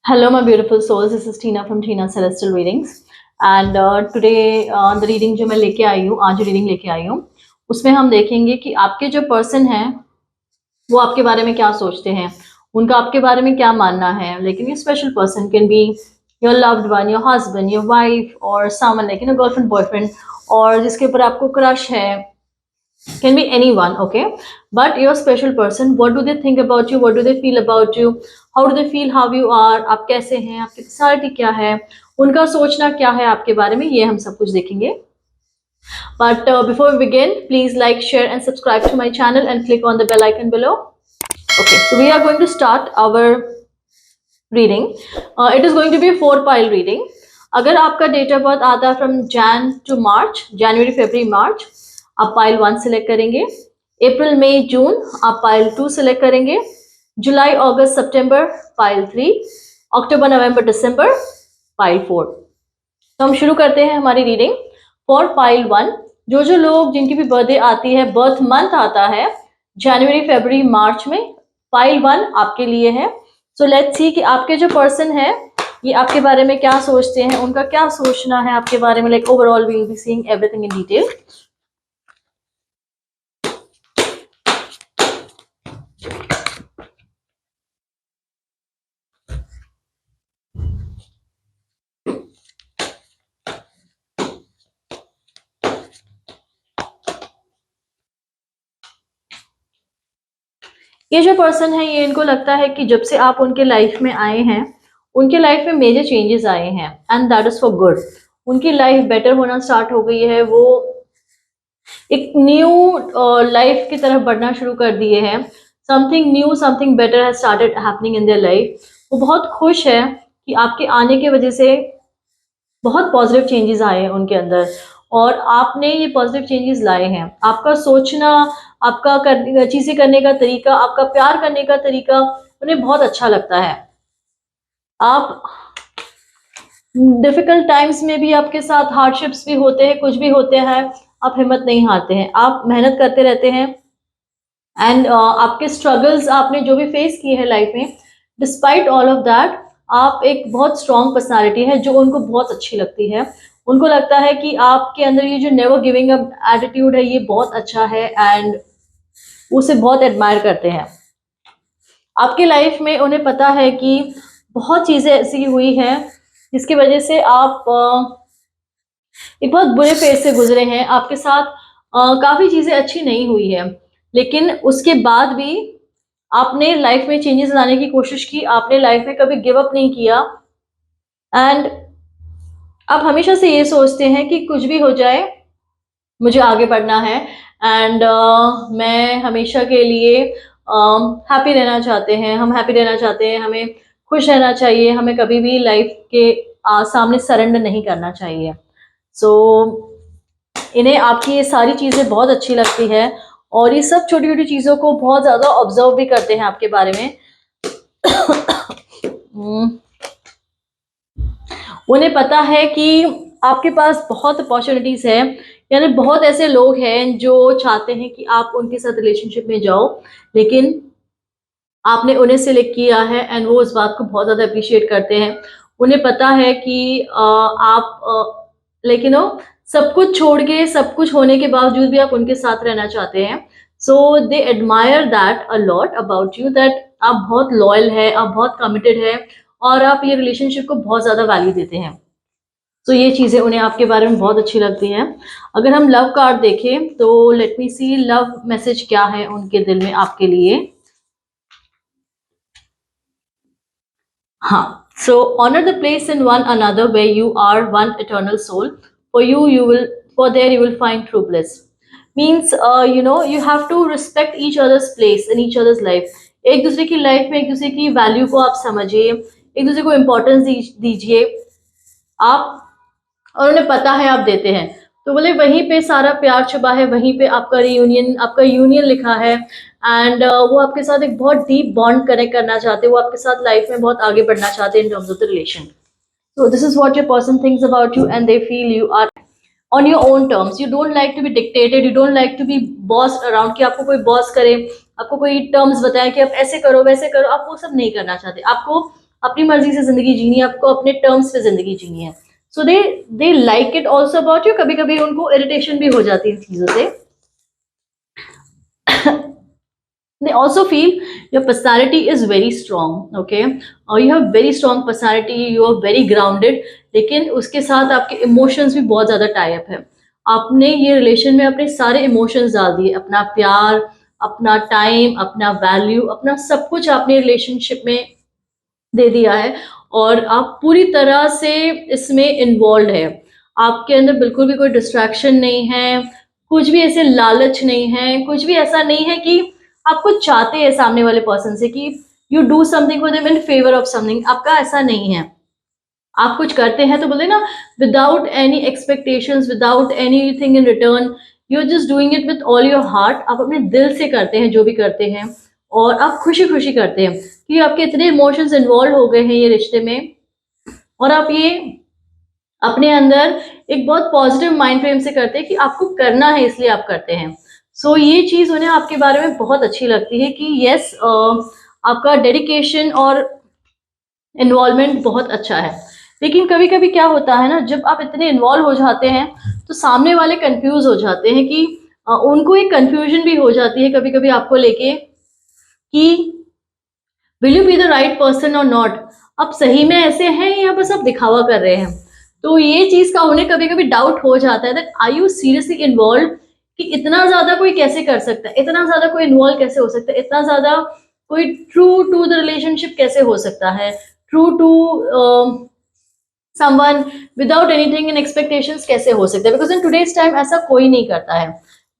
Hello, my beautiful souls. This is Tina from Tina Celestial Readings. And today the reading जो मैं लेके आई हूँ, आज रीडिंग लेके आई हूँ, उसमें हम देखेंगे कि आपके जो पर्सन हैं वो आपके बारे में क्या सोचते हैं, उनका आपके बारे में क्या मानना है. लेकिन ये special person can be your loved one, your husband, your wife और समवन लाइक गर्लफ्रेंड, बॉयफ्रेंड, और जिसके ऊपर आपको क्रश है. Can be anyone, okay, but your special person, what do they think about you, what do they feel about you, how do they feel, how you are, आप कैसे हैं, आपकी personality क्या है, उनका सोचना क्या है आपके बारे में, ये हम सब कुछ देखेंगे. But before we begin, please like, share and subscribe to my channel and click on the bell icon below. Okay, so we are going to start our reading. It is going to be a 4 pile reading. अगर आपका date of birth आता है from Jain to मार्च, जनवरी फरवरी मार्च, आप pile 1 select करेंगे. अप्रैल मई जून आप pile 2 select करेंगे. जुलाई अगस्त सितंबर pile 3. अक्टूबर नवंबर दिसंबर pile 4. तो हम शुरू करते हैं हमारी रीडिंग फॉर पाइल 1. जो लोग जिनकी भी बर्थडे आती है, बर्थ मंथ आता है जनवरी फरवरी मार्च में, पाइल 1 आपके लिए है. सो लेट्स सी कि आपके जो पर्सन है ये आपके बारे में क्या सोचते हैं, उनका क्या सोचना है आपके बारे में. Like overall we will be seeing everything in detail. ये जो पर्सन है ये इनको लगता है कि जब से आप उनके लाइफ में आए हैं, उनके लाइफ में मेजर चेंजेस आए हैं and that is for good. उनकी लाइफ बेटर होना स्टार्ट हो गई है, वो एक न्यू लाइफ की तरफ बढ़ना शुरू कर दिए हैं. Something new, something better has started happening in their life. वो बहुत खुश है कि आपके आने की वजह से बहुत पॉजिटिव चेंजेस आए हैं उनके अंदर और आपने ये पॉजिटिव चेंजेस लाए हैं. आपका सोचना, आपका चीजें करने का तरीका, आपका प्यार करने का तरीका उन्हें बहुत अच्छा लगता है. आप डिफिकल्ट टाइम्स में भी आपके साथ हार्डशिप्स भी होते हैं, कुछ भी होते हैं, आप हिम्मत नहीं हारते हैं, आप मेहनत करते रहते हैं. एंड आपके स्ट्रगल्स आपने जो भी फेस किए हैं लाइफ में, डिस्पाइट ऑल ऑफ दैट आप एक बहुत स्ट्रॉन्ग पर्सनालिटी है जो उनको बहुत अच्छी लगती है. उनको लगता है कि आपके अंदर ये जो नेवर गिविंग अप एटीट्यूड है ये बहुत अच्छा है एंड उसे बहुत एडमायर करते हैं. आपके लाइफ में उन्हें पता है कि बहुत चीज़ें ऐसी हुई हैं जिसकी वजह से आप एक बहुत बुरे फेज से गुजरे हैं. आपके साथ काफ़ी चीज़ें अच्छी नहीं हुई है, लेकिन उसके बाद भी आपने लाइफ में चेंजेस लाने की कोशिश की, आपने लाइफ में कभी गिव अप नहीं किया एंड आप हमेशा से ये सोचते हैं कि कुछ भी हो जाए मुझे आगे बढ़ना है एंड मैं हमेशा के लिए हैप्पी रहना चाहते हैं, हम हैप्पी रहना चाहते हैं, हमें खुश रहना चाहिए, हमें कभी भी लाइफ के सामने सरेंडर नहीं करना चाहिए. सो इन्हें आपकी ये सारी चीज़ें बहुत अच्छी लगती है और ये सब छोटी छोटी चीज़ों को बहुत ज़्यादा ऑब्जर्व भी करते हैं आपके बारे में. उन्हें पता है कि आपके पास बहुत अपॉर्चुनिटीज़ है, यानी बहुत ऐसे लोग हैं जो चाहते हैं कि आप उनके साथ रिलेशनशिप में जाओ, लेकिन आपने उन्हें सिलेक्ट किया है एंड वो इस बात को बहुत ज़्यादा अप्रिशिएट करते हैं. उन्हें पता है कि आप लेकिन सब कुछ छोड़ के, सब कुछ होने के बावजूद भी आप उनके साथ रहना चाहते हैं. So they admire that a lot about you, that आप बहुत लॉयल है, आप बहुत कमिटेड है और आप ये रिलेशनशिप को बहुत ज़्यादा वैल्यू देते हैं. तो ये चीज़ें उन्हें आपके बारे में बहुत अच्छी लगती हैं. अगर हम लव कार्ड देखें तो लेट मी सी लव मैसेज क्या है उनके दिल में आपके लिए. हाँ, so honor the place in one another where you are one eternal soul. For there you will find true bliss. Means you have to respect each other's place in each other's life. एक दूसरे की life में एक दूसरे की value को आप समझिए, एक दूसरे को इम्पोर्टेंस दीजिए आप, और उन्हें पता है आप देते हैं. तो बोले वहीं पे सारा प्यार छुपा है, वहीं पे आपका रीयूनियन, आपका यूनियन लिखा है एंड वो आपके साथ एक बहुत डीप बॉन्ड कनेक्ट करना चाहते हैं, वो आपके साथ लाइफ में बहुत आगे बढ़ना चाहते हैं in terms of the relation. So this is what your person thinks about you and they feel you are on your own terms. You don't like to be dictated, you don't like to be bossed around कि आपको कोई boss करे, आपको कोई terms बताए कि आप ऐसे करो वैसे करो, आप वो सब नहीं करना चाहते. आपको अपनी मर्जी से जिंदगी जीनी है, आपको अपने टर्म्स पे जिंदगी जीनी है. So they like it also about you. कभी कभी उनको इरिटेशन भी हो जाती है इन चीजों से. They also feel your personality is very strong, okay, और you have very strong personality, you are very grounded. लेकिन उसके साथ आपके इमोशंस भी बहुत ज्यादा टाई अप है. आपने ये रिलेशन में अपने सारे इमोशंस डाल दिए, अपना प्यार, अपना टाइम, अपना वैल्यू, अपना सब कुछ आपने रिलेशनशिप में दे दिया है और आप पूरी तरह से इसमें इन्वॉल्व है. आपके अंदर बिल्कुल भी कोई डिस्ट्रैक्शन नहीं है, कुछ भी ऐसे लालच नहीं है, कुछ भी ऐसा नहीं है कि आप कुछ चाहते हैं सामने वाले पर्सन से कि you do something for them in favour of something. आपका ऐसा नहीं है. आप कुछ करते हैं तो बोलते ना, without any expectations, without anything in return, you are just doing it with all your heart. आप अपने दिल से करते हैं जो भी करते हैं और आप खुशी खुशी करते हैं कि आपके इतने इमोशंस इन्वॉल्व हो गए हैं ये रिश्ते में और आप ये अपने अंदर एक बहुत पॉजिटिव माइंड फ्रेम से करते हैं कि आपको करना है इसलिए आप करते हैं. सो ये चीज उन्हें आपके बारे में बहुत अच्छी लगती है कि यस, आपका डेडिकेशन और इन्वॉल्वमेंट बहुत अच्छा है. लेकिन कभी कभी क्या होता है ना, जब आप इतने इन्वॉल्व हो जाते हैं तो सामने वाले कंफ्यूज हो जाते हैं कि उनको एक कंफ्यूजन भी हो जाती है कभी कभी आपको लेके कि will you be the right person और नॉट. आप सही में ऐसे हैं या बस आप दिखावा कर रहे हैं. तो ये चीज का उन्हें कभी कभी डाउट हो जाता है that are you seriously involve, कि इतना ज्यादा कोई कैसे कर सकता है, इतना ज्यादा कोई इन्वॉल्व कैसे हो सकता है, इतना ज्यादा कोई ट्रू टू द रिलेशनशिप कैसे हो सकता है, true to someone without anything in expectations कैसे हो सकता है. बिकॉज इन टुडेज टाइम ऐसा कोई नहीं करता है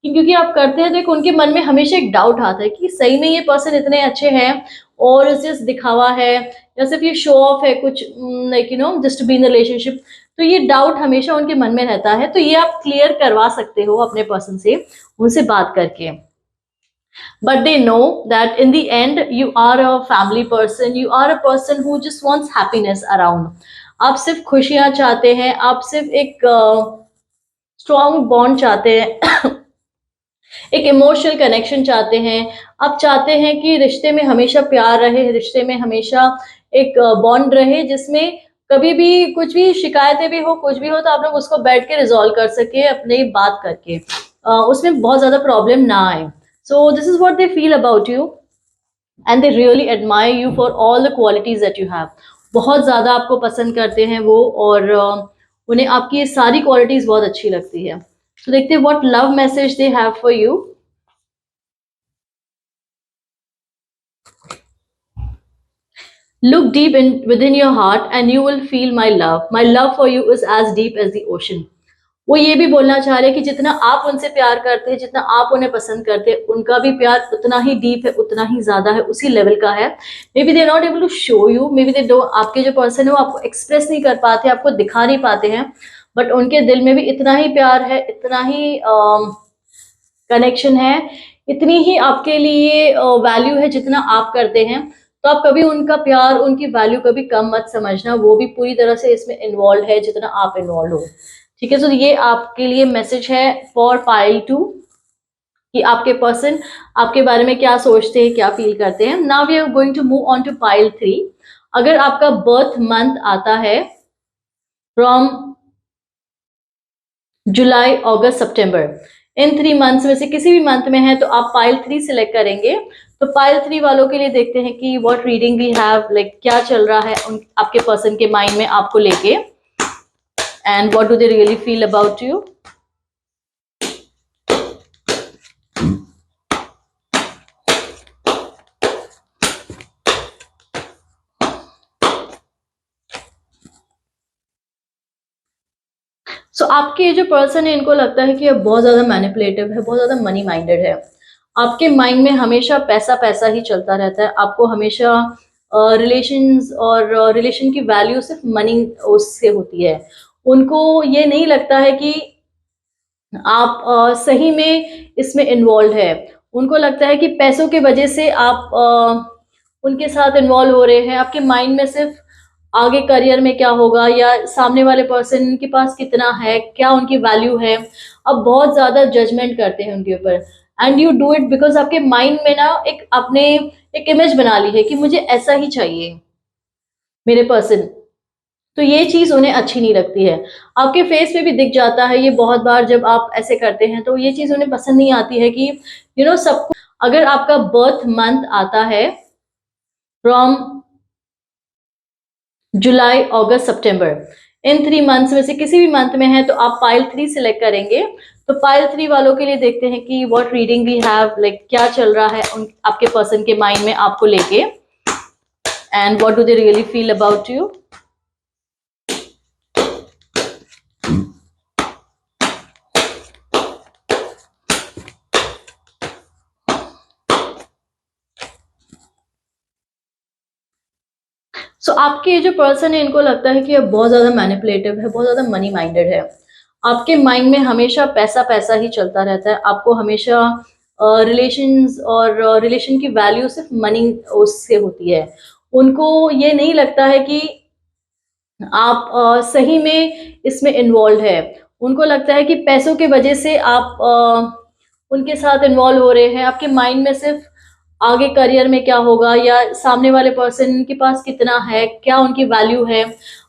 क्योंकि आप करते हैं तो एक उनके मन में हमेशा एक डाउट आता है कि सही में ये पर्सन इतने अच्छे हैं और जस्ट दिखावा है या सिर्फ ये शो ऑफ है कुछ, like you know, just be in relationship. तो ये डाउट हमेशा उनके मन में रहता है. तो ये आप क्लियर करवा सकते हो अपने पर्सन से, उनसे बात करके. But they know that in the end you are a family person, you are a person who just wants happiness around. आप सिर्फ खुशियां चाहते हैं, आप सिर्फ एक स्ट्रॉन्ग बॉन्ड चाहते हैं, एक इमोशनल कनेक्शन चाहते हैं. आप चाहते हैं कि रिश्ते में हमेशा प्यार रहे, रिश्ते में हमेशा एक बॉन्ड रहे जिसमें कभी भी कुछ भी शिकायतें भी हो, कुछ भी हो तो आप लोग उसको बैठ के रिजॉल्व कर सके अपनी बात करके, उसमें बहुत ज्यादा प्रॉब्लम ना आए. So this is what they feel about you and they really admire you for all the qualities that you have. बहुत ज़्यादा आपको पसंद करते हैं वो और उन्हें आपकी ये सारी क्वालिटीज बहुत अच्छी लगती है. तो देखते हैं what love message they have for you. Look deep within your heart and you will feel my love. My love for you is as deep as the ocean. वो ये भी बोलना चाह रहे हैं कि जितना आप उनसे प्यार करते हैं, जितना आप उन्हें पसंद करते हैं, उनका भी प्यार उतना ही डीप है, उतना ही ज्यादा है, उसी लेवल का है. Maybe they not able to show you, maybe they do, आपके जो पर्सन है वो आपको एक्सप्रेस नहीं कर पाते, आपको दिखा नहीं पाते हैं, बट उनके दिल में भी इतना ही प्यार है, इतना ही कनेक्शन है, इतनी ही आपके लिए वैल्यू है जितना आप करते हैं. तो आप कभी उनका प्यार, उनकी वैल्यू कभी कम मत समझना. वो भी पूरी तरह से इसमें इन्वॉल्व है जितना आप इन्वॉल्व हो. ठीक है. तो ये आपके लिए मैसेज है फॉर पाइल 2 कि आपके पर्सन आपके बारे में क्या सोचते हैं, क्या फील करते हैं. Now we are going to move on to pile 3. अगर आपका बर्थ मंथ आता है from July, August, September, in 3 months में से किसी भी मंथ में है तो आप पाइल 3 सिलेक्ट करेंगे. तो पाइल 3 वालों के लिए देखते हैं कि what reading we have, like क्या चल रहा है आपके पर्सन के माइंड में आपको लेके, and what do they really feel about you. So आपके जो पर्सन है इनको लगता है कि अब बहुत ज्यादा मैनिपुलेटिव है, बहुत ज्यादा मनी माइंडेड है. आपके माइंड में हमेशा पैसा पैसा ही चलता रहता है. आपको हमेशा रिलेशंस और रिलेशन की वैल्यू सिर्फ मनी उससे होती है. उनको ये नहीं लगता है कि आप सही में इसमें इन्वॉल्व है. उनको लगता है कि पैसों के वजह से आप उनके साथ इन्वॉल्व हो रहे हैं. आपके माइंड में सिर्फ आगे करियर में क्या होगा या सामने वाले पर्सन के पास कितना है, क्या उनकी वैल्यू है. अब बहुत ज्यादा जजमेंट करते हैं उनके ऊपर and you do it because आपके माइंड में ना एक आपने एक इमेज बना ली है कि मुझे ऐसा ही चाहिए. मेरे पर्सन, तो ये चीज उन्हें अच्छी नहीं लगती है। आपके फेस पे भी दिख जाता है ये बहुत बार, जब आप ऐसे करते हैं तो ये चीज उन्हें पसंद नहीं आती है कि सबको। अगर आपका बर्थ मंथ आता है from July, August, September, in 3 months में से किसी भी मंथ में है तो आप पाइल 3 सिलेक्ट करेंगे। तो पाइल 3 वालों के लिए देखते हैं कि what reading we have, like क्या चल रहा है आपके पर्सन के माइंड में आपको लेके, and what do they really feel about you. So आपके जो पर्सन है, इनको लगता है कि अब बहुत ज्यादा मैनिपुलेटिव है, बहुत ज्यादा मनी माइंडेड है। आपके माइंड में हमेशा पैसा पैसा ही चलता रहता है। आपको हमेशा रिलेशंस और रिलेशन की वैल्यू सिर्फ मनी उससे होती है। उनको ये नहीं लगता है कि आप सही में इसमें इन्वॉल्व है। उनको लगता है कि पैसों की वजह से आप उनके साथ इन्वॉल्व हो रहे हैं। आपके माइंड में सिर्फ आगे करियर में क्या होगा, या सामने वाले पर्सन के पास कितना है, क्या उनकी वैल्यू है।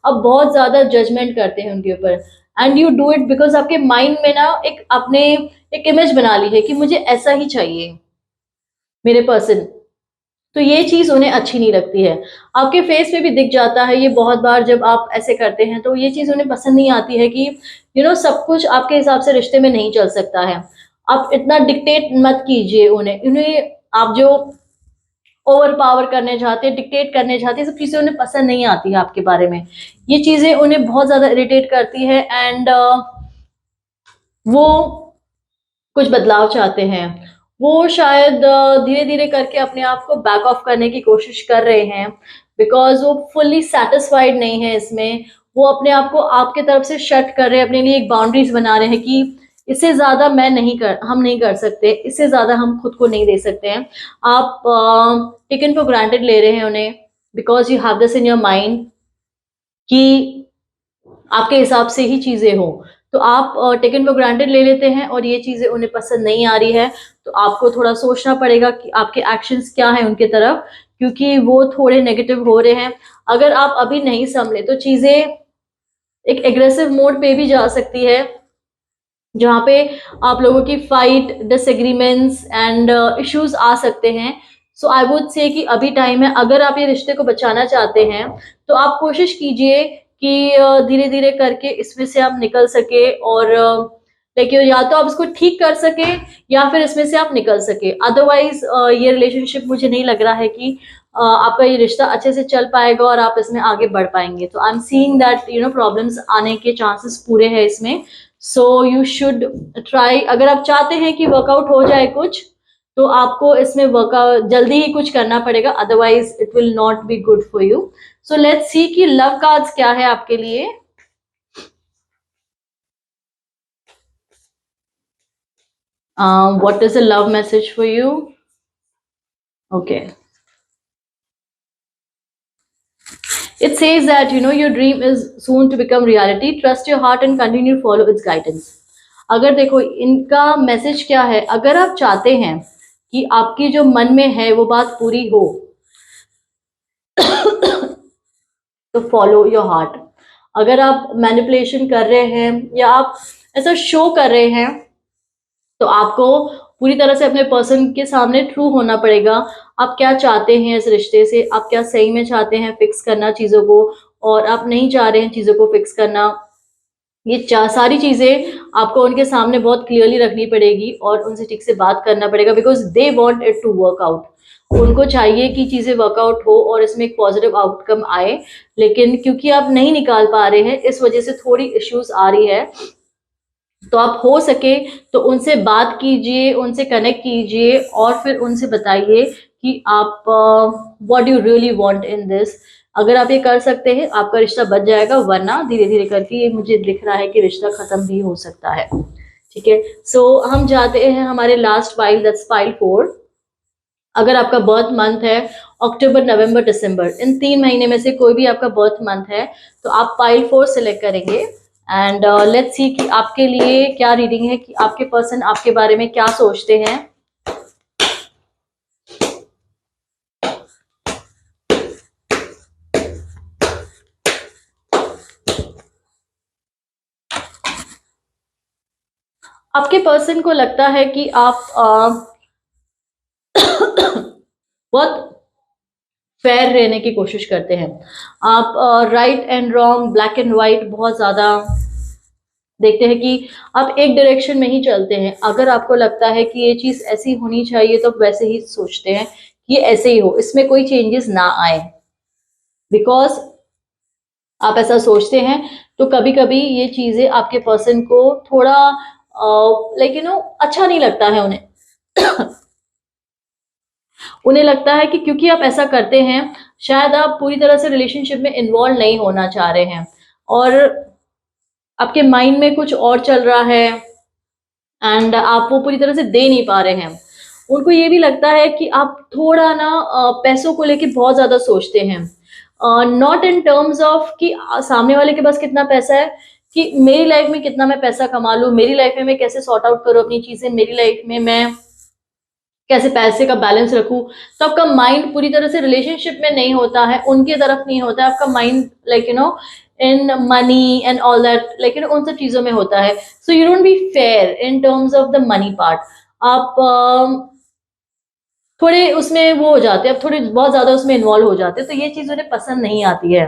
अब बहुत ज्यादा जजमेंट करते हैं उनके ऊपर, and you do it because आपके माइंड में ना एक इमेज बना ली है कि मुझे ऐसा ही चाहिए मेरे पर्सन, तो ये चीज उन्हें अच्छी नहीं लगती है। आपके फेस पे भी दिख जाता है ये बहुत बार, जब आप ऐसे करते हैं तो ये चीज उन्हें पसंद नहीं आती है कि सब कुछ आपके हिसाब से रिश्ते में नहीं चल सकता है। आप इतना डिक्टेट मत कीजिए उन्हें उन्हें आप जो ओवर पावर करने चाहते हैं, डिक्टेट करने चाहते हैं, सब चीजें उन्हें पसंद नहीं आती है आपके बारे में। ये चीजें उन्हें बहुत ज्यादा इरिटेट करती है, एंड वो कुछ बदलाव चाहते हैं। वो शायद धीरे धीरे करके अपने आप को बैक ऑफ करने की कोशिश कर रहे हैं, बिकॉज वो फुल्ली सेटिस्फाइड नहीं है इसमें। वो अपने आप को आपके तरफ से शट कर रहे हैं, अपने लिए एक बाउंड्रीज बना रहे हैं कि इससे ज्यादा हम नहीं कर सकते, इससे ज्यादा हम खुद को नहीं दे सकते हैं। आप टेकन फॉर ग्रांटेड ले रहे हैं उन्हें, because you have this in your mind कि आपके हिसाब से ही चीजें हो। तो आप टेकन फॉर ग्रांटेड ले लेते हैं, और ये चीजें उन्हें पसंद नहीं आ रही है। तो आपको थोड़ा सोचना पड़ेगा कि आपके एक्शंस क्या हैं उनके तरफ, क्योंकि वो थोड़े नेगेटिव हो रहे हैं। अगर आप अभी नहीं संभले तो चीजें एक एग्रेसिव मोड पे भी जा सकती है, जहाँ पे आप लोगों की फाइट, डिसएग्रीमेंट्स एंड इश्यूज आ सकते हैं। सो आई वुड से कि अभी टाइम है। अगर आप ये रिश्ते को बचाना चाहते हैं तो आप कोशिश कीजिए कि धीरे धीरे करके इसमें से आप निकल सके, और देखिए या तो आप इसको ठीक कर सके या फिर इसमें से आप निकल सके। अदरवाइज ये रिलेशनशिप मुझे नहीं लग रहा है कि आपका ये रिश्ता अच्छे से चल पाएगा और आप इसमें आगे बढ़ पाएंगे। तो I am seeing that problems आने के चांसेस पूरे हैं इसमें। So you should try. अगर आप चाहते हैं कि वर्कआउट हो जाए कुछ, तो आपको इसमें वर्कआउट जल्दी ही कुछ करना पड़ेगा, otherwise it will not be good for you. So let's see कि लव कार्ड्स क्या है आपके लिए। What is a love message for you? Okay, it says that your dream is soon to become reality. Trust your heart and continue to follow its guidance. अगर देखो इनका message क्या है, अगर आप चाहते हैं कि आपकी जो मन में है वो बात पूरी हो तो फॉलो योर हार्ट। अगर आप मैनिपुलेशन कर रहे हैं या आप ऐसा शो कर रहे हैं, तो आपको पूरी तरह से अपने पर्सन के सामने ट्रू होना पड़ेगा। आप क्या चाहते हैं इस रिश्ते से, आप क्या सही में चाहते हैं फिक्स करना चीजों को, और आप नहीं चाह रहे हैं चीजों को फिक्स करना। ये सारी चीजें आपको उनके सामने बहुत क्लियरली रखनी पड़ेगी और उनसे ठीक से बात करना पड़ेगा, because they want it to work out. उनको चाहिए कि चीजें वर्कआउट हो और इसमें एक पॉजिटिव आउटकम आए, लेकिन क्योंकि आप नहीं निकाल पा रहे हैं इस वजह से थोड़ी इश्यूज आ रही है। तो आप हो सके तो उनसे बात कीजिए, उनसे कनेक्ट कीजिए, और फिर उनसे बताइए कि आप what you really want in this. अगर आप ये कर सकते हैं आपका रिश्ता बच जाएगा, वरना धीरे धीरे करके ये मुझे दिख रहा है कि रिश्ता खत्म भी हो सकता है। ठीक है, सो हम जाते हैं हमारे लास्ट फाइल, दैट्स फाइल 4। अगर आपका बर्थ मंथ है अक्टूबर, नवंबर, दिसंबर, इन 3 महीने में से कोई भी आपका बर्थ मंथ है, तो आप फाइल 4 सिलेक्ट करेंगे, एंड लेट्स सी कि आपके लिए क्या रीडिंग है, कि आपके पर्सन आपके बारे में क्या सोचते हैं। आपके पर्सन को लगता है कि आप बहुत फेयर रहने की कोशिश करते हैं। आप right and wrong, black and white बहुत ज़्यादा देखते हैं कि आप एक डायरेक्शन में ही चलते हैं। अगर आपको लगता है कि ये चीज़ ऐसी होनी चाहिए तो वैसे ही सोचते हैं कि ये ऐसे ही हो, इसमें कोई चेंजेस ना आए। बिकॉज आप ऐसा सोचते हैं तो कभी कभी ये चीज़ें आपके पर्सन को थोड़ा अच्छा नहीं लगता है उन्हें। उन्हें लगता है कि क्योंकि आप ऐसा करते हैं, शायद आप पूरी तरह से रिलेशनशिप में इन्वॉल्व नहीं होना चाह रहे हैं और आपके माइंड में कुछ और चल रहा है एंड आप वो पूरी तरह से दे नहीं पा रहे हैं। उनको ये भी लगता है कि आप थोड़ा ना पैसों को लेके बहुत ज़्यादा सोचते हैं। नॉट इन टर्म्स ऑफ कि सामने वाले के पास कितना पैसा है, कि मेरी लाइफ में कितना मैं पैसा कमा लूँ, मेरी लाइफ में मैं कैसे सॉर्ट आउट करूँ अपनी चीज़ें, मेरी लाइफ में मैं कैसे पैसे का बैलेंस रखूं। तो आपका माइंड पूरी तरह से रिलेशनशिप में नहीं होता है, उनके तरफ नहीं होता है। आपका mind in money and all that उन सब चीजों में होता है। So you don't be fair in terms of the money part. आप थोड़े उसमें वो हो जाते हैं, आप थोड़े बहुत ज्यादा उसमें इन्वॉल्व हो जाते हैं, तो ये चीज उन्हें पसंद नहीं आती है।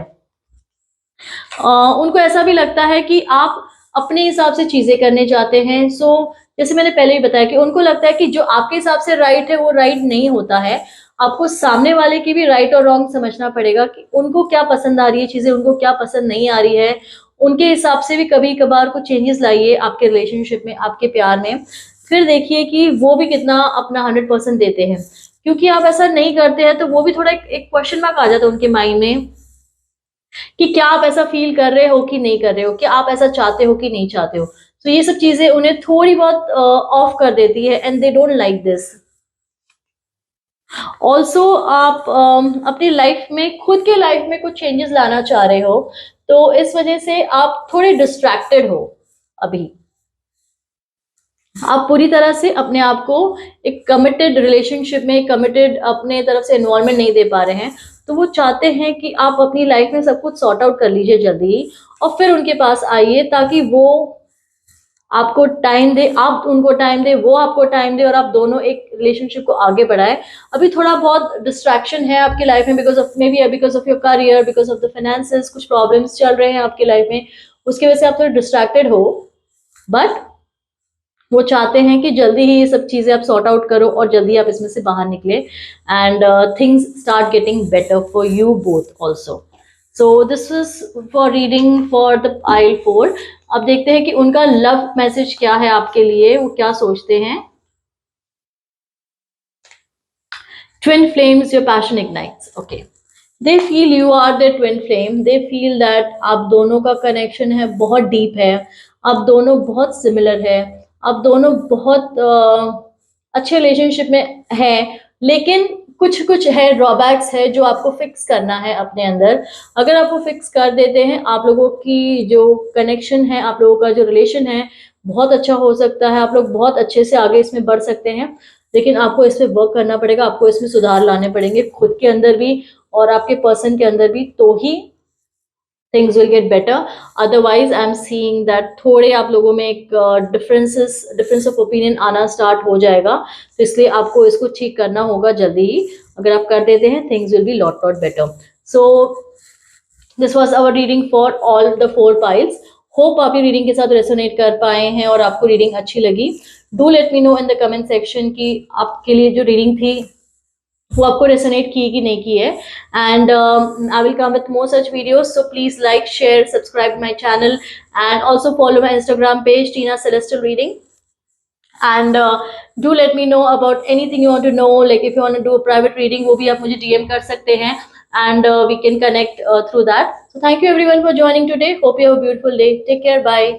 उनको ऐसा भी लगता है कि आप अपने हिसाब से चीजें करने जाते हैं। सो जैसे मैंने पहले ही बताया कि उनको लगता है कि जो आपके हिसाब से राइट है वो राइट नहीं होता है। आपको सामने वाले की भी राइट और रॉन्ग समझना पड़ेगा कि उनको क्या पसंद आ रही है चीजें, उनको क्या पसंद नहीं आ रही है। उनके हिसाब से भी कभी कभार कुछ चेंजेस लाइए आपके रिलेशनशिप में, आपके प्यार में। फिर देखिए कि वो भी कितना अपना 100% देते हैं। क्योंकि आप ऐसा नहीं करते हैं तो वो भी थोड़ा एक क्वेश्चन मार्क आ जाता है उनके माइंड में कि क्या आप ऐसा फील कर रहे हो कि नहीं कर रहे हो, क्या आप ऐसा चाहते हो कि नहीं चाहते हो। तो ये सब चीजें उन्हें थोड़ी बहुत ऑफ कर देती है and they don't like this. Also आप अपनी लाइफ में, खुद के लाइफ में कुछ चेंजेस लाना चाह रहे हो, तो इस वजह से आप थोड़े डिस्ट्रैक्टेड हो। अभी आप पूरी तरह से अपने आप को एक कमिटेड रिलेशनशिप में, कमिटेड अपने तरफ से इन्वॉल्वमेंट नहीं दे पा रहे हैं। तो वो चाहते हैं कि आप अपनी लाइफ में सब कुछ सॉर्ट आउट कर लीजिए जल्दी ही और फिर उनके पास आइए, ताकि वो आपको टाइम दे, आप उनको टाइम दे, वो आपको टाइम दे और आप दोनों एक रिलेशनशिप को आगे बढ़ाए। अभी थोड़ा बहुत डिस्ट्रैक्शन है आपकी लाइफ में because of your career, because of the finances, कुछ प्रॉब्लम्स चल रहे हैं आपकी लाइफ में, उसकी वजह से आप थोड़े डिस्ट्रैक्टेड हो। बट वो चाहते हैं कि जल्दी ही ये सब चीजें आप सॉर्ट आउट करो और जल्दी आप इसमें से बाहर निकले and things start getting better for you both also. So this is for reading for the pile 4। अब देखते हैं कि उनका लव मैसेज क्या है आपके लिए, वो क्या सोचते हैं। Twin flames, your passion ignites. Okay, they feel you are the twin flame. They feel that आप दोनों का कनेक्शन है बहुत डीप है, आप दोनों बहुत सिमिलर है, आप दोनों बहुत अच्छे रिलेशनशिप में है। लेकिन कुछ कुछ है, ड्रॉबैक्स है जो आपको फिक्स करना है अपने अंदर। अगर आप वो फिक्स कर देते हैं, आप लोगों की जो कनेक्शन है, आप लोगों का जो रिलेशन है, बहुत अच्छा हो सकता है। आप लोग बहुत अच्छे से आगे इसमें बढ़ सकते हैं। लेकिन आपको इस पे वर्क करना पड़ेगा, आपको इसमें सुधार लाने पड़ेंगे, खुद के अंदर भी और आपके पर्सन के अंदर भी, तो ही things will get better. Otherwise I am seeing that थोड़े आप लोगों में एक डिफरेंस ऑफ ओपिनियन आना स्टार्ट हो जाएगा। तो इसलिए आपको इसको ठीक करना होगा जल्दी ही। अगर आप कर देते हैं, things will be lot better. So this was our reading for all the 4 piles. Hope आप ये रीडिंग के साथ रेसोनेट कर पाए हैं और आपको रीडिंग अच्छी लगी। Do let me no in the comment section कि आपके लिए जो रीडिंग थी वो आपको रेसोनेट की कि नहीं की है। And I will come with more such videos, so please like, share, subscribe my channel and also follow my Instagram page Tina celestial reading. And do let me know about anything you want to know, like if you want to do a private reading, वो भी आप मुझे DM कर सकते हैं and we can connect through that. So thank you everyone for joining today. Hope you have a beautiful day. Take care, bye.